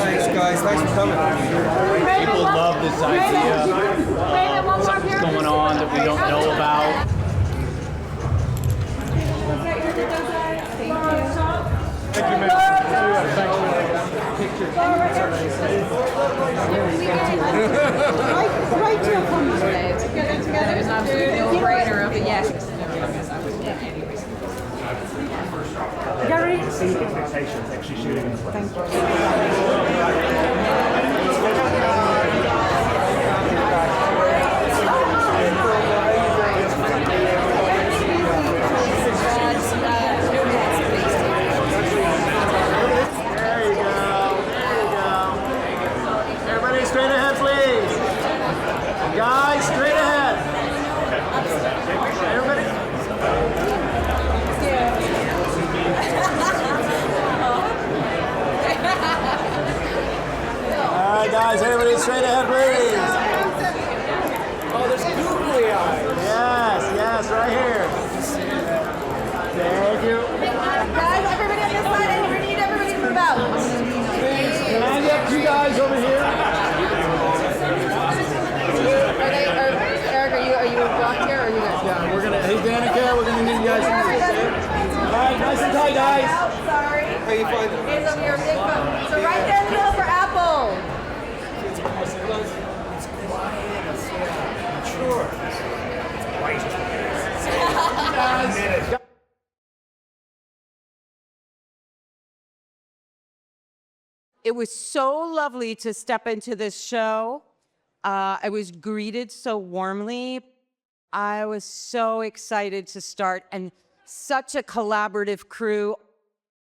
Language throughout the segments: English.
Thanks, guys. Thanks for coming. People love this idea. Something's going on that we don't know about. Thank you, man. Right to a comment. It was an absolute no-brainer of a yes. Gary? Expectations actually shooting in the Thank you. Everybody straight ahead, please. Guys, straight ahead. Everybody. All right, guys, everybody straight ahead, please. Oh, there's googly eyes. Yes, right here. Thank you. Guys, everybody on this side, and we need everybody to move out. Can I get you guys over here? Eric, are you blocked here, or are you guys? Yeah, hey Danica, we're gonna need you guys to move. All right, nice and tight, guys. Sorry. How you find it? Hands over your big phone. So right there in the middle for Apple. It was so lovely to step into this show. I was greeted so warmly. I was so excited to start, and such a collaborative crew.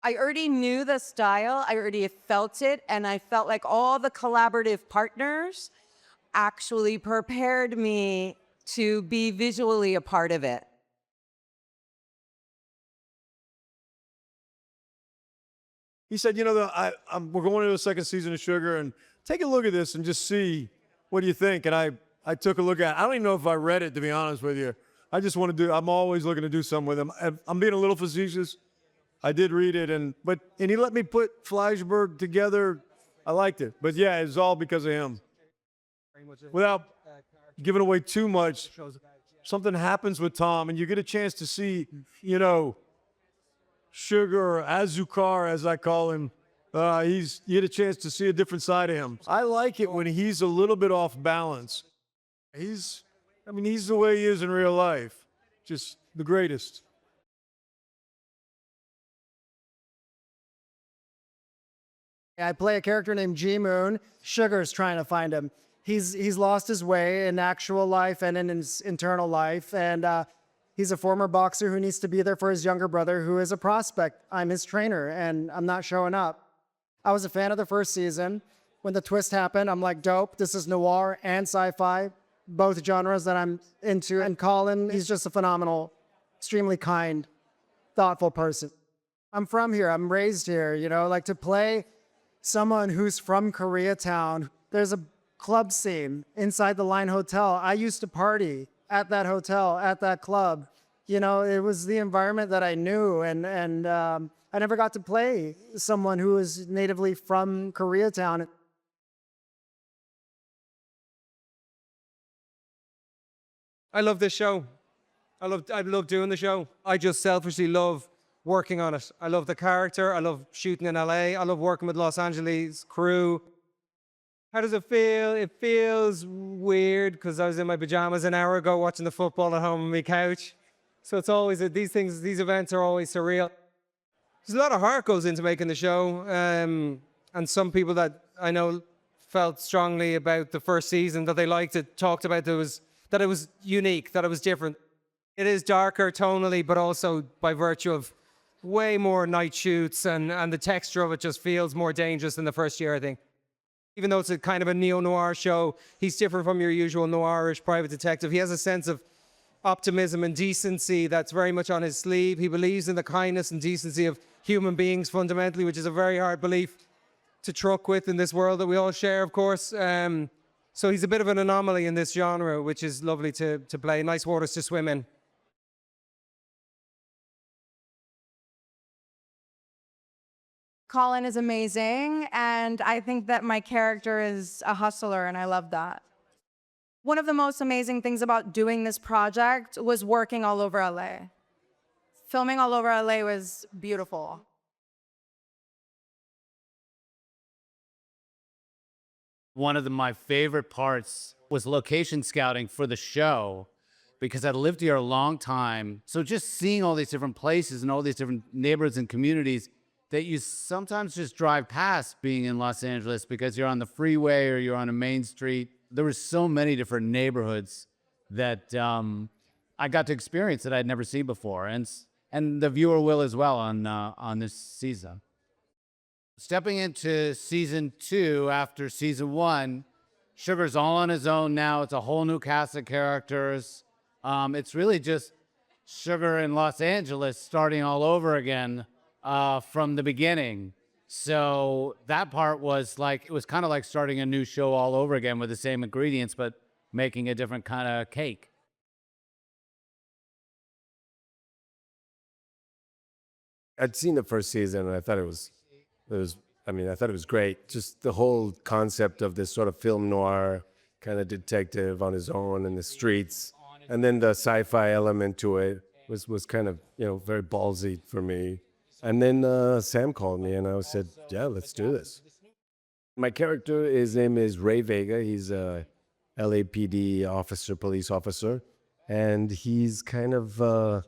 I already knew the style, I already felt it, and I felt like all the collaborative partners actually prepared me to be visually a part of it. He said, you know, we're going into the second season of Sugar, and take a look at this and just see what do you think. And I took a look at it. I don't even know if I read it, to be honest with you. I just want to I'm always looking to do something with him. I'm being a little facetious. I did read it, and he let me put Fleischberg together. I liked it. But yeah, it's all because of him. Without giving away too much, something happens with Tom, and you get a chance to see, you know, Sugar, or Azukar, as I call him. You get a chance to see a different side of him. I like it when he's a little bit off balance. He's the way he is in real life. Just the greatest. I play a character named G-Moon. Sugar's trying to find him. He's lost his way in actual life and in his internal life, and he's a former boxer who needs to be there for his younger brother, who is a prospect. I'm his trainer, and I'm not showing up. I was a fan of the first season. When the twist happened, I'm like, dope. This is noir and sci-fi, both genres that I'm into. And Colin, he's just a phenomenal, extremely kind, thoughtful person. I'm from here. I'm raised here, you know, like to play someone who's from Koreatown. There's a club scene inside the Line Hotel. I used to party at that hotel, at that club. You know, it was the environment that I knew, and I never got to play someone who was natively from Koreatown. I love this show. I love doing the show. I just selfishly love working on it. I love the character. I love shooting in LA. I love working with Los Angeles crew. How does it feel? It feels weird because I was in my pajamas an hour ago watching the football at home on my couch. So it's always, these events are always surreal. There's a lot of heart goes into making the show. And some people that I know felt strongly about the first season, that they liked it, talked about that it was unique, that it was different. It is darker tonally, but also by virtue of way more night shoots, and the texture of it just feels more dangerous than the first year, I think. Even though it's a kind of a neo-noir show, he's different from your usual noirish private detective. He has a sense of optimism and decency that's very much on his sleeve. He believes in the kindness and decency of human beings fundamentally, which is a very hard belief to truck with in this world that we all share, of course. So he's a bit of an anomaly in this genre, which is lovely to play. Nice waters to swim in. Colin is amazing, and I think that my character is a hustler, and I love that. One of the most amazing things about doing this project was working all over LA. Filming all over LA was beautiful. One of my favorite parts was location scouting for the show because I lived here a long time. So just seeing all these different places and all these different neighborhoods and communities that you sometimes just drive past being in Los Angeles because you're on the freeway or you're on a main street. There were so many different neighborhoods that I got to experience that I'd never seen before. And the viewer will as well on this season. Stepping into season 2 after season 1, Sugar's all on his own now. It's a whole new cast of characters. It's really just Sugar in Los Angeles starting all over again from the beginning. So that part was like, it was kind of like starting a new show all over again with the same ingredients, but making a different kind of cake. I'd seen the first season and I thought I thought it was great. Just the whole concept of this sort of film noir kind of detective on his own in the streets. And then the sci-fi element to it was kind of, very ballsy for me. And then Sam called me and I said, yeah, let's do this. My character, his name is Ray Vega. He's a LAPD officer, police officer. And he's kind of, I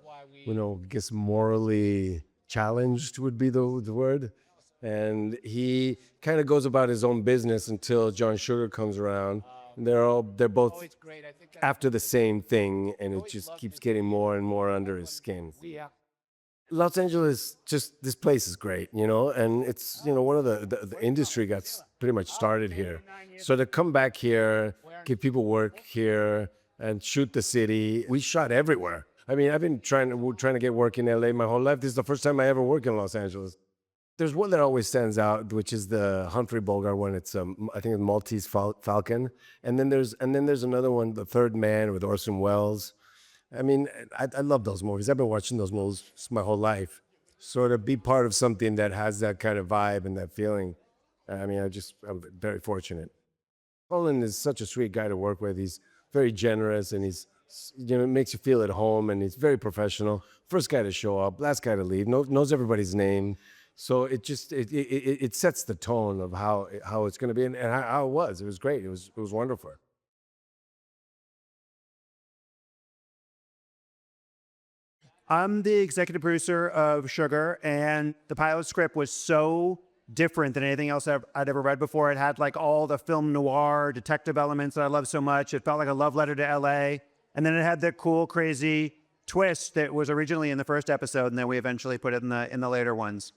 guess morally challenged would be the word. And he kind of goes about his own business until John Sugar comes around. And they're both after the same thing, and it just keeps getting more and more under his skin. Los Angeles, just this place is great, and it's one of the industry got pretty much started here. So to come back here, give people work here, and shoot the city, we shot everywhere. I mean, I've been trying to get work in LA my whole life. This is the first time I ever work in Los Angeles. There's one that always stands out, which is the Humphrey Bogart one. It's I think it's Maltese Falcon, and then there's another one, The Third Man with Orson Welles. I mean, I love those movies. I've been watching those movies my whole life. So to be part of something that has that kind of vibe and that feeling, I mean, I'm very fortunate. Colin is such a sweet guy to work with. He's very generous and he's, makes you feel at home, and he's very professional. First guy to show up, last guy to leave, knows everybody's name. So it sets the tone of how it's going to be and how it was. It was great. It was wonderful. I'm the executive producer of Sugar, and the pilot script was so different than anything else I'd ever read before. It had like all the film noir detective elements that I love so much. It felt like a love letter to LA. And then it had the cool, crazy twist that was originally in the first episode, and then we eventually put it in the later ones.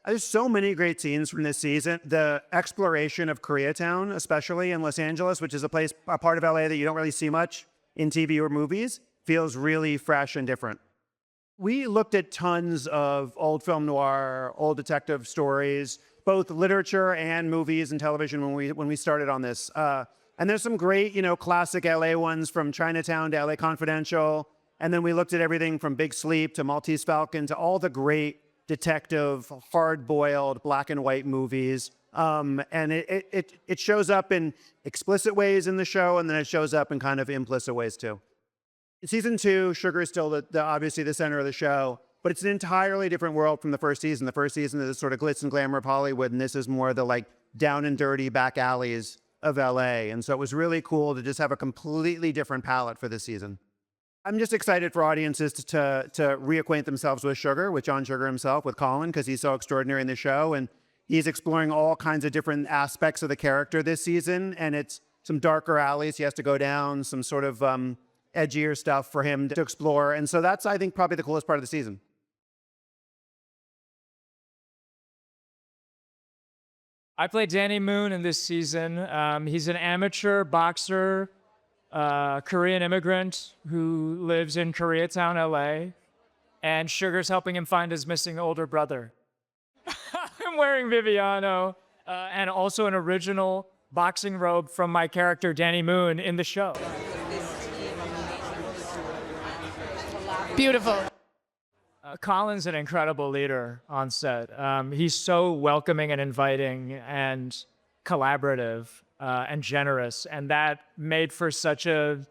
There's so many great scenes from this season. The exploration of Koreatown, especially in Los Angeles, which is a part of LA that you don't really see much in TV or movies, feels really fresh and different. We looked at tons of old film noir, old detective stories, both literature and movies and television when we started on this. And there's some great, classic LA ones from Chinatown to LA Confidential. And then we looked at everything from Big Sleep to Maltese Falcon to all the great detective, hard-boiled, black and white movies. And it shows up in explicit ways in the show, and then it shows up in kind of implicit ways too. In season 2, Sugar is still obviously the center of the show, but it's an entirely different world from the first season. The first season is sort of glitz and glamour of Hollywood, and this is more the like down and dirty back alleys of LA. And so it was really cool to just have a completely different palette for this season. I'm just excited for audiences to reacquaint themselves with Sugar, with John Sugar himself, with Colin, because he's so extraordinary in the show. And he's exploring all kinds of different aspects of the character this season. And it's some darker alleys he has to go down, some sort of edgier stuff for him to explore. And so that's, I think, probably the coolest part of the season. I play Danny Moon in this season. He's an amateur boxer, Korean immigrant who lives in Koreatown, LA, and Sugar's helping him find his missing older brother. I'm wearing Viviano and also an original boxing robe from my character Danny Moon in the show. Beautiful. Colin's an incredible leader on set. He's so welcoming and inviting and collaborative and generous, and that made for felt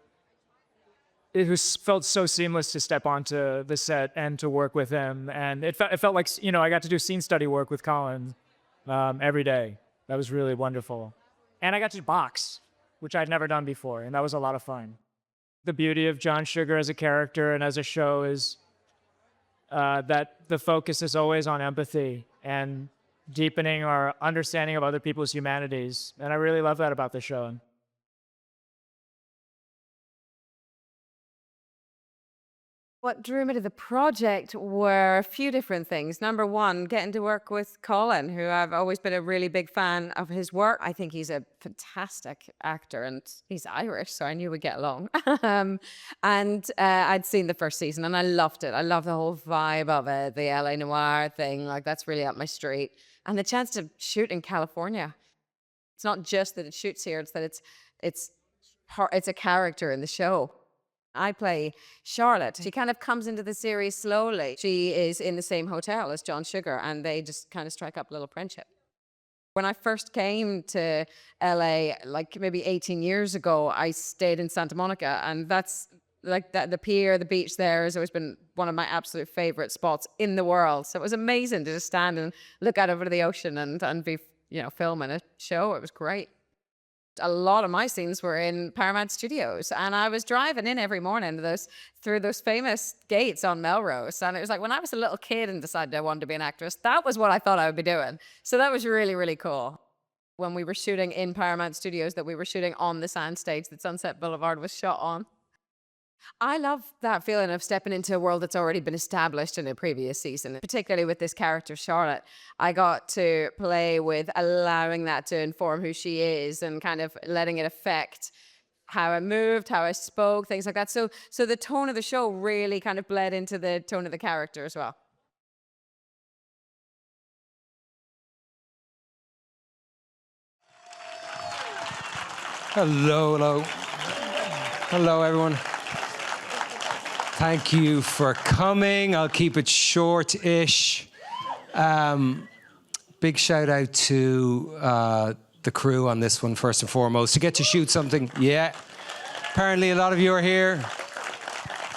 so seamless to step onto the set and to work with him. And it felt like, I got to do scene study work with Colin every day. That was really wonderful. And I got to box, which I'd never done before, and that was a lot of fun. The beauty of John Sugar as a character and as a show is that the focus is always on empathy and deepening our understanding of other people's humanities. And I really love that about the show. What drew me to the project were a few different things. Number one, getting to work with Colin, who I've always been a really big fan of his work. I think he's a fantastic actor, and he's Irish, so I knew we'd get along. I'd seen the first season, and I loved it. I love the whole vibe of it, the LA noir thing. Like, that's really up my street. And the chance to shoot in California. It's not just that it shoots here; it's that it's a character in the show. I play Charlotte. She kind of comes into the series slowly. She is in the same hotel as John Sugar, and they just kind of strike up a little friendship. When I first came to LA, like maybe 18 years ago, I stayed in Santa Monica, and that's like the pier, the beach there has always been one of my absolute favorite spots in the world. So it was amazing to just stand and look out over the ocean and be, filming a show. It was great. A lot of my scenes were in Paramount Studios, and I was driving in every morning through those famous gates on Melrose. And it was like when I was a little kid and decided I wanted to be an actress, that was what I thought I would be doing. So that was really, really cool. When we were shooting in Paramount Studios, that we were shooting on the soundstage that Sunset Boulevard was shot on. I love that feeling of stepping into a world that's already been established in a previous season, particularly with this character, Charlotte. I got to play with allowing that to inform who she is and kind of letting it affect how I moved, how I spoke, things like that. So the tone of the show really kind of bled into the tone of the character as well. Hello, everyone. Thank you for coming. I'll keep it short-ish. Big shout out to the crew on this one, first and foremost. To get to shoot something, apparently a lot of you are here.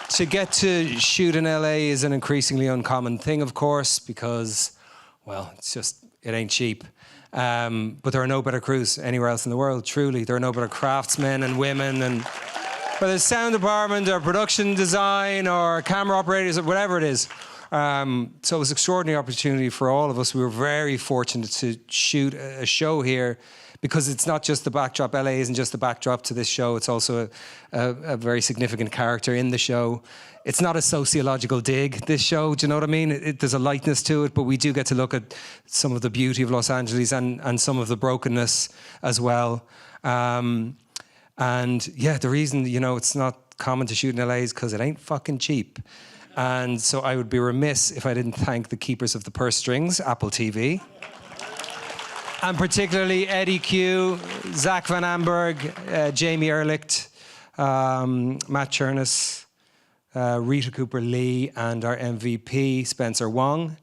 To get to shoot in LA is an increasingly uncommon thing, of course, because, well, it ain't cheap. But there are no better crews anywhere else in the world, truly. There are no better craftsmen and women, and whether it's sound department or production design or camera operators or whatever it is. So it was an extraordinary opportunity for all of us. We were very fortunate to shoot a show here because it's not just the backdrop. LA isn't just the backdrop to this show. It's also a very significant character in the show. It's not a sociological dig, this show, do you know what I mean? There's a lightness to it, but we do get to look at some of the beauty of Los Angeles and some of the brokenness as well. The reason, it's not common to shoot in LA is because it ain't fucking cheap. And so I would be remiss if I didn't thank the keepers of the purse strings, Apple TV. And particularly Eddie Q, Zach Van Amberg, Jamie Ehrlicht, Matt Chernus, Rita Cooper-Lee, and our MVP, Spencer Wong.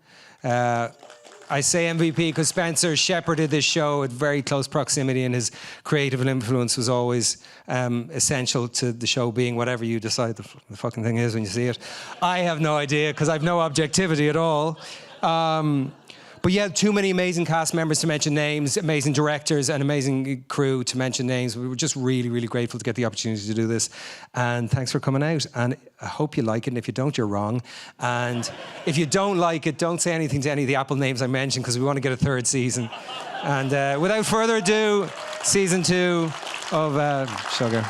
I say MVP because Spencer shepherded this show at very close proximity, and his creative influence was always essential to the show being whatever you decide the fucking thing is when you see it. I have no idea because I've no objectivity at all. But yeah, too many amazing cast members to mention names, amazing directors and amazing crew to mention names. We were just really, really grateful to get the opportunity to do this. And thanks for coming out. And I hope you like it. And if you don't, you're wrong. And if you don't like it, don't say anything to any of the Apple names I mentioned because we want to get a third season. And without further ado, season 2 of Sugar.